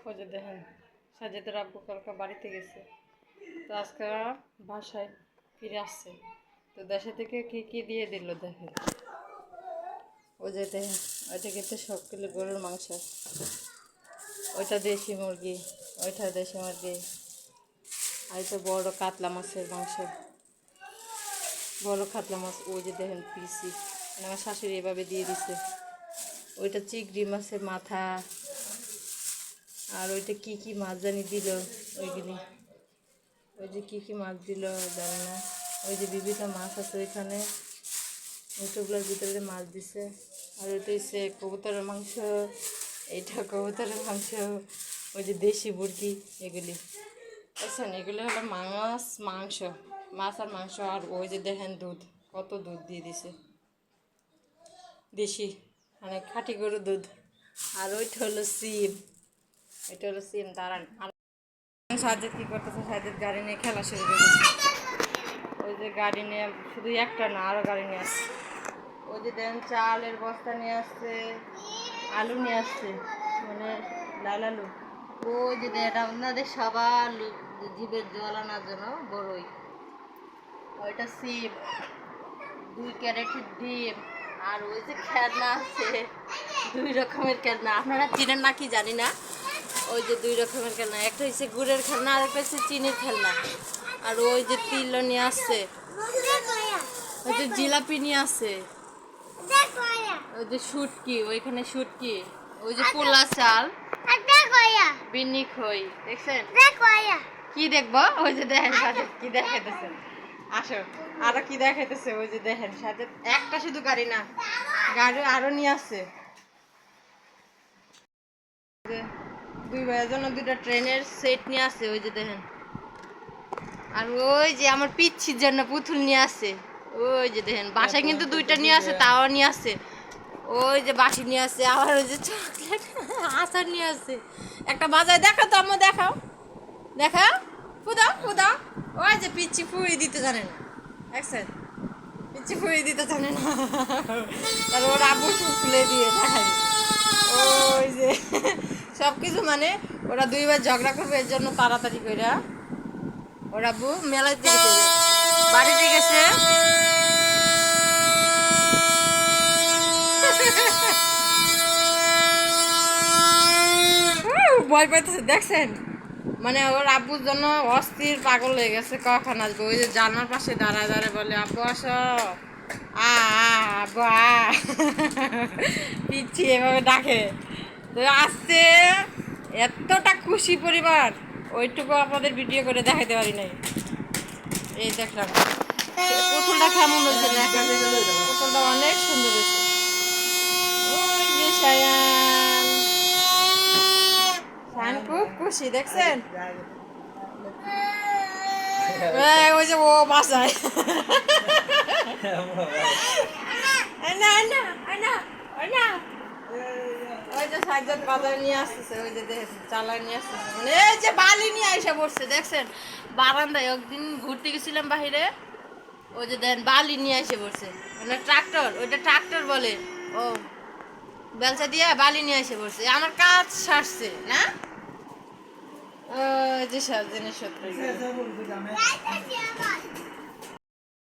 ওই যে দেখেন সাজেদের আব্বু কালকে বাড়িতে গেছে, তো আজকে বাসায় ফিরে আসছে। তো দেশে থেকে কি কি দিয়ে দিল দেখেন। ওই যে দেখেন ওইটা কিন্তু সব কিলো গরুর মাংস, ওইটা দেশি মুরগি, ওইটা দেশি মুরগি, আর এটা বড় কাতলা মাছের মাংস, বড় কাতলা মাছ। ওই যে দেখেন পিসি আমার শাশুড়ি এভাবে দিয়ে দিছে। ওইটা চিংড়ি মাছের মাথা, আর ওইটা কি কি মাছ জানি দিল ওইগুলি, ওই যে কি কি মাছ দিল জানি না। ওই যে বিভিন্ন মাছ আছে ওইখানে, ওইটাগুলোর ভিতরে মাছ দিছে। আর ওইটা হচ্ছে কবুতরের মাংস, এইটা কবুতরের মাংস, ওই যে দেশি মুরগি এগুলি বুঝছেন। এগুলি হলো মাছ মাংস, মাছ আর মাংস। আর ওই যে দেখেন দুধ, কত দুধ দিয়ে দিছে, দেশি মানে খাঁটি গরুর দুধ। আর ওইটা হলো সিম, এটা হলো সিম। দাঁড়ান সাজ্জাদ কি করতেছে, সাজ্জাদ গাড়ি নিয়ে খেলা শুরু করে দিচ্ছে। ওই যে গাড়ি নিয়ে শুধু একটা না আরও গাড়ি নিয়ে আসছে। ওই যে দেন চালের বস্তা নিয়ে আসছে, আলু নিয়ে আসছে, মানে লাল আলু। ওই যে দেন আপনাদের সবার জিভের জল আনার জন্য বড়ই। ওইটা সিম, 2 ক্যারেটের ডিম। আর ওই যে খেলনা আছে 2 রকমের খেলনা, আপনারা চিনেন না কি জানি না। ওই যে 2 রকমের খেলনা, একটা হচ্ছে গুড়ের খেলনা আর একটা হচ্ছে চিনির খেলনা। আর ওই যে তিল নিয়ে আসছে, ওই যে জিলাপি নিয়ে আসছে, ওই যে শুটকি, ওইখানে শুটকি, ওই যে পোলা চাল, বিন্নি খই দেখছেন। কি দেখবো? ওই যে দেখেন সাথে কি দেখাইতেছে, আসো আরো কি দেখাইতেছে। ওই যে দেখেন সাথে একটা শুধু গাড়ি না, গাড়ি আরো নিয়ে আসছে। 2 ভাইয়ের জন্য 2টা ট্রেনের সেট নিয়ে আসছে, ওই যে দেখেন। আর ওই যে আমার পিচ্ছির জন্য পুতুল নিয়ে আসছে, ওই যে দেখেন। বাসায় কিন্তু 2টা নিয়ে আসে, তাও নিয়ে আসছে। ওই যে বাসি নিয়ে আসছে, আবার ওই যে চকলেট আচার নিয়ে আসছে। একটা বাজায় দেখাও তো আম্মু, দেখাও দেখাও, ফুদাও ফুদাও। ওই যে পিচ্ছি ফুড়ি দিতে জানে না, দেখছেন, পিচ্ছি ফুড়ি দিতে জানে না। আর ওর আব্বু ফুলে দিয়ে দেখাই। ওই যে সব কিছু মানে ওরা 2 বার ঝগড়া করবে, এর জন্য তাড়াতাড়ি করে ওর আব্বু মেলাতে গেছে, বাড়িতে গেছে। ভয় পাইতেছে দেখছেন, মানে ওর আব্বুর জন্য অস্থির পাগল হয়ে গেছে। কখন আসবে? ওই যে জানার পাশে দাঁড়ায় দাঁড়ায় বলে, আব্বু আসো, আব্বু পিচ্ছি এভাবে ডাকে। তো আসছে, এতটা খুশি পরিবার, ওইটুকু আপনাদের ভিডিও করে দেখাতে পারি নাই। এই দেখলাম পুতুলটা কেমন হয়েছে, পুতুলটা অনেক সুন্দর হয়েছে। ওই যে সায়ান, সায়ান খুব খুশি দেখছেন। ওই যে ও বাসায় ওই যে সাজ্জাদ বাজারে নিয়ে আসতেছে, ওই যে চালায় নিয়ে আসতেছে, মানে এই যে বালি নিয়ে এসে পড়ছে দেখছেন বারান্দায়। একদিন ঘুরতে গেছিলাম বাহিরে, ওই যে দেন বালি নিয়ে এসে পড়ছে, মানে ট্রাক্টর, ওইটা ট্রাক্টর বলে। ও বেলচা দিয়ে বালি নিয়ে এসে পড়ছে, আমার কাজ সারছে না। ওই যে সব জিনিসপত্র